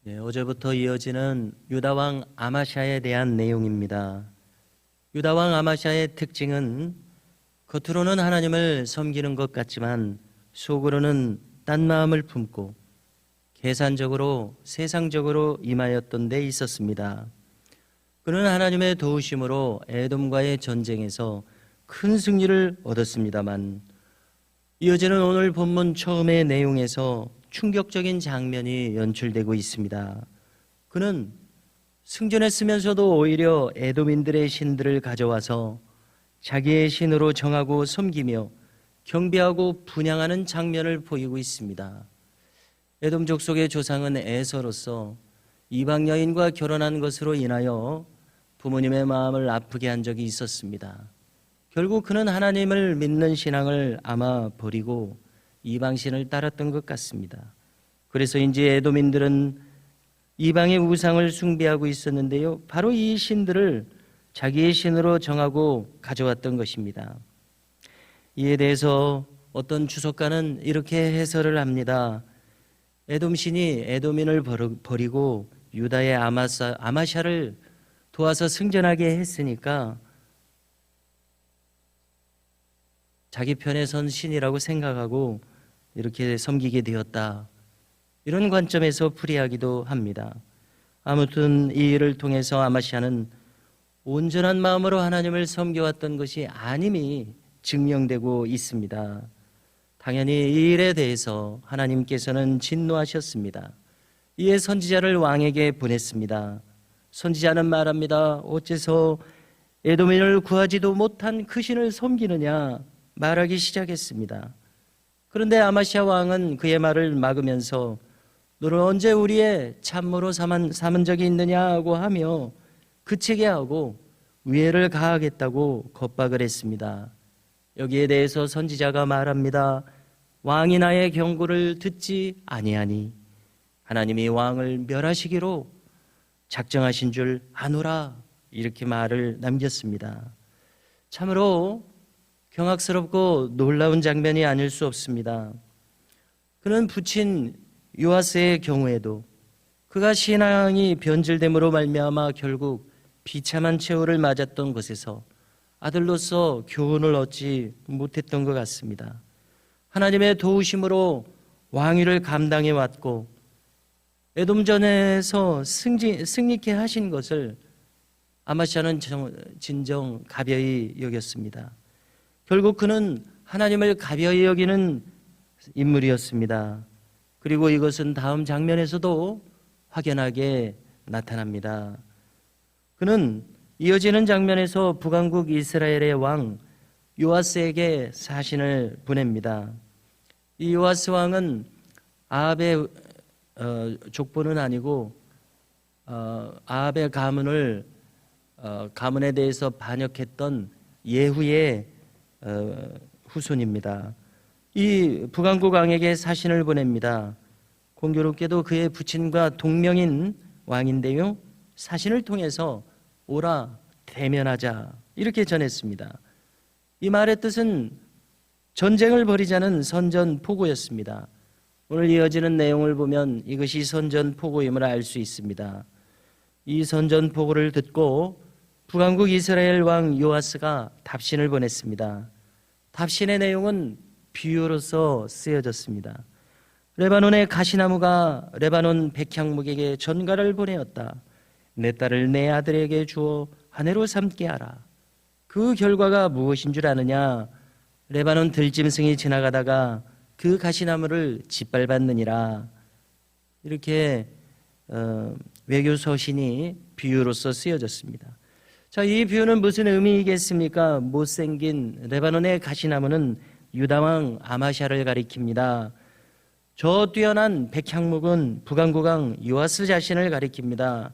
네, 어제부터 이어지는 유다왕 아마샤에 대한 내용입니다. 유다왕 아마샤의 특징은 겉으로는 하나님을 섬기는 것 같지만 속으로는 딴 마음을 품고 계산적으로 세상적으로 임하였던 데 있었습니다. 그는 하나님의 도우심으로 에돔과의 전쟁에서 큰 승리를 얻었습니다만 이어지는 오늘 본문 처음의 내용에서 충격적인 장면이 연출되고 있습니다. 그는 승전했으면서도 오히려 에돔인들의 신들을 가져와서 자기의 신으로 정하고 섬기며 경배하고 분향하는 장면을 보이고 있습니다. 에돔 족속의 조상은 에서로서 이방 여인과 결혼한 것으로 인하여 부모님의 마음을 아프게 한 적이 있었습니다. 결국 그는 하나님을 믿는 신앙을 아마 버리고 이방신을 따랐던 것 같습니다. 그래서인지 에돔인들은 이방의 우상을 숭배하고 있었는데요, 바로 이 신들을 자기의 신으로 정하고 가져왔던 것입니다. 이에 대해서 어떤 주석가는 이렇게 해설을 합니다. 에돔 신이 에돔인을 버리고 유다의 아마샤를 도와서 승전하게 했으니까 자기 편에 선 신이라고 생각하고 이렇게 섬기게 되었다, 이런 관점에서 풀이하기도 합니다. 아무튼 이 일을 통해서 아마샤는 온전한 마음으로 하나님을 섬겨왔던 것이 아님이 증명되고 있습니다. 당연히 이 일에 대해서 하나님께서는 진노하셨습니다. 이에 선지자를 왕에게 보냈습니다. 선지자는 말합니다. 어째서 에돔인을 구하지도 못한 그 신을 섬기느냐 말하기 시작했습니다. 그런데 아마시아 왕은 그의 말을 막으면서 너를 언제 우리의 참모로 삼은 적이 있느냐고 하며 그치게 하고 위해를 가하겠다고 겁박을 했습니다. 여기에 대해서 선지자가 말합니다. 왕이 나의 경고를 듣지 아니하니 하나님이 왕을 멸하시기로 작정하신 줄 아노라, 이렇게 말을 남겼습니다. 참으로 경악스럽고 놀라운 장면이 아닐 수 없습니다. 그는 부친 요아스의 경우에도 그가 신앙이 변질됨으로 말미암아 결국 비참한 최후를 맞았던 것에서 아들로서 교훈을 얻지 못했던 것 같습니다. 하나님의 도우심으로 왕위를 감당해 왔고 에돔전에서 승리케 하신 것을 아마샤는 진정 가벼이 여겼습니다. 결국 그는 하나님을 가벼이 여기는 인물이었습니다. 그리고 이것은 다음 장면에서도 확연하게 나타납니다. 그는 이어지는 장면에서 북왕국 이스라엘의 왕 요아스에게 사신을 보냅니다. 이 요아스 왕은 아합의 족보는 아니고 아합의 가문에 대해서 반역했던 예후의 후손입니다. 이 북왕국 왕에게 사신을 보냅니다. 공교롭게도 그의 부친과 동명인 왕인데요, 사신을 통해서 오라 대면하자, 이렇게 전했습니다. 이 말의 뜻은 전쟁을 벌이자는 선전포고였습니다. 오늘 이어지는 내용을 보면 이것이 선전포고임을 알 수 있습니다. 이 선전포고를 듣고 북왕국 이스라엘 왕 요아스가 답신을 보냈습니다. 답신의 내용은 비유로서 쓰여졌습니다. 레바논의 가시나무가 레바논 백향목에게 전가를 보내었다. 내 딸을 내 아들에게 주어 아내로 삼게 하라. 그 결과가 무엇인 줄 아느냐? 레바논 들짐승이 지나가다가 그 가시나무를 짓밟았느니라. 이렇게 외교 서신이 비유로서 쓰여졌습니다. 자, 이 비유는 무슨 의미이겠습니까? 못생긴 레바논의 가시나무는 유다왕 아마샤를 가리킵니다. 저 뛰어난 백향목은 북왕국 왕 요아스 자신을 가리킵니다.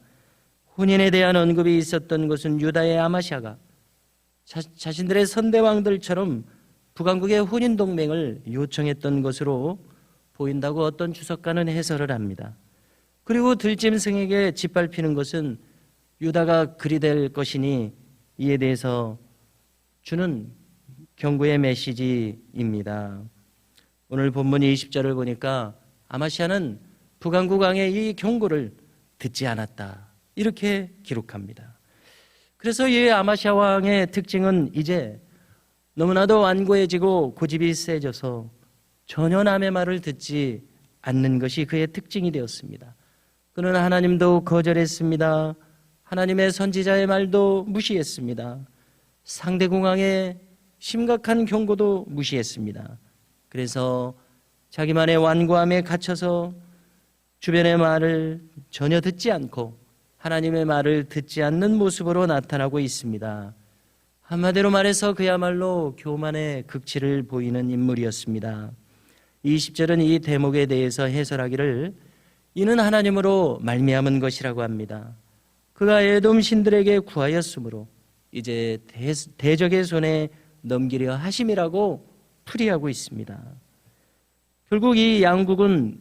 혼인에 대한 언급이 있었던 것은 유다의 아마샤가 자신들의 선대왕들처럼 북왕국의 혼인 동맹을 요청했던 것으로 보인다고 어떤 주석가는 해설을 합니다. 그리고 들짐승에게 짓밟히는 것은 유다가 그리 될 것이니 이에 대해서 주는 경고의 메시지입니다. 오늘 본문 20절을 보니까 아마시아는 북왕국 왕의 이 경고를 듣지 않았다. 이렇게 기록합니다. 그래서 이 아마시아 왕의 특징은 이제 너무나도 완고해지고 고집이 세져서 전혀 남의 말을 듣지 않는 것이 그의 특징이 되었습니다. 그는 하나님도 거절했습니다. 하나님의 선지자의 말도 무시했습니다. 상대공황의 심각한 경고도 무시했습니다. 그래서 자기만의 완고함에 갇혀서 주변의 말을 전혀 듣지 않고 하나님의 말을 듣지 않는 모습으로 나타나고 있습니다. 한마디로 말해서 그야말로 교만의 극치를 보이는 인물이었습니다. 20절은 이 대목에 대해서 해설하기를 이는 하나님으로 말미암은 것이라고 합니다. 그가 에돔 신들에게 구하였으므로 이제 대적의 손에 넘기려 하심이라고 풀이하고 있습니다. 결국 이 양국은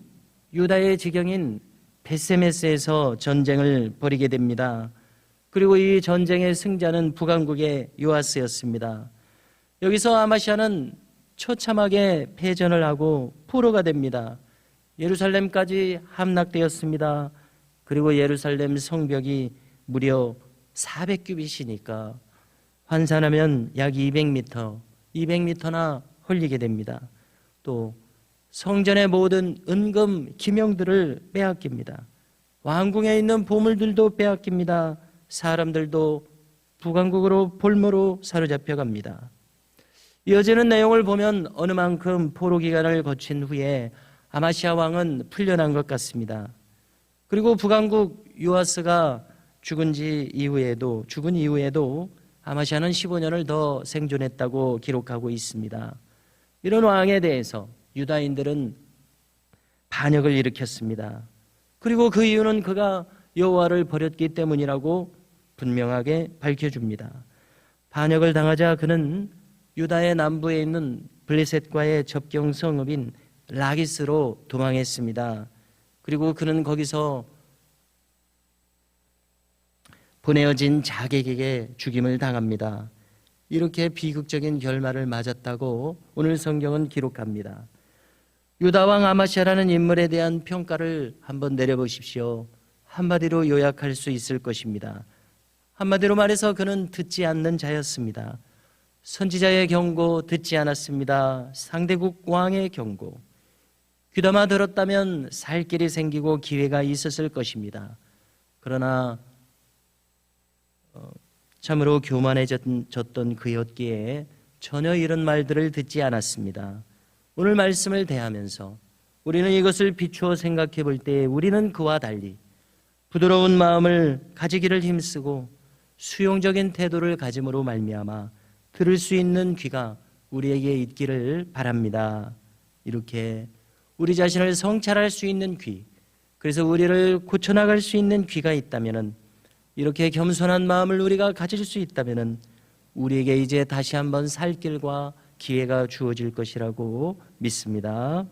유다의 지경인 베세메스에서 전쟁을 벌이게 됩니다. 그리고 이 전쟁의 승자는 북왕국의 요아스였습니다. 여기서 아마시아는 처참하게 패전을 하고 포로가 됩니다. 예루살렘까지 함락되었습니다. 그리고 예루살렘 성벽이 무려 400규빗이니까 환산하면 약 200m나 헐리게 됩니다. 또 성전의 모든 은금 기명들을 빼앗깁니다. 왕궁에 있는 보물들도 빼앗깁니다. 사람들도 북왕국으로 볼모로 사로잡혀갑니다. 이어지는 내용을 보면 어느 만큼 포로 기간을 거친 후에 아마시아 왕은 풀려난 것 같습니다. 그리고 북왕국 요아스가 죽은 이후에도 아마시아는 15년을 더 생존했다고 기록하고 있습니다. 이런 왕에 대해서 유다인들은 반역을 일으켰습니다. 그리고 그 이유는 그가 여호와를 버렸기 때문이라고 분명하게 밝혀줍니다. 반역을 당하자 그는 유다의 남부에 있는 블레셋과의 접경 성읍인 라기스로 도망했습니다. 그리고 그는 거기서 보내어진 자객에게 죽임을 당합니다. 이렇게 비극적인 결말을 맞았다고 오늘 성경은 기록합니다. 유다왕 아마시아라는 인물에 대한 평가를 한번 내려보십시오. 한마디로 요약할 수 있을 것입니다. 한마디로 말해서 그는 듣지 않는 자였습니다. 선지자의 경고 듣지 않았습니다. 상대국 왕의 경고. 귀담아 들었다면 살 길이 생기고 기회가 있었을 것입니다. 그러나 참으로 교만해졌던 그였기에 전혀 이런 말들을 듣지 않았습니다. 오늘 말씀을 대하면서 우리는 이것을 비추어 생각해 볼 때 우리는 그와 달리 부드러운 마음을 가지기를 힘쓰고 수용적인 태도를 가짐으로 말미암아 들을 수 있는 귀가 우리에게 있기를 바랍니다. 이렇게 우리 자신을 성찰할 수 있는 귀, 그래서 우리를 고쳐나갈 수 있는 귀가 있다면은, 이렇게 겸손한 마음을 우리가 가질 수 있다면은 우리에게 이제 다시 한번 살 길과 기회가 주어질 것이라고 믿습니다.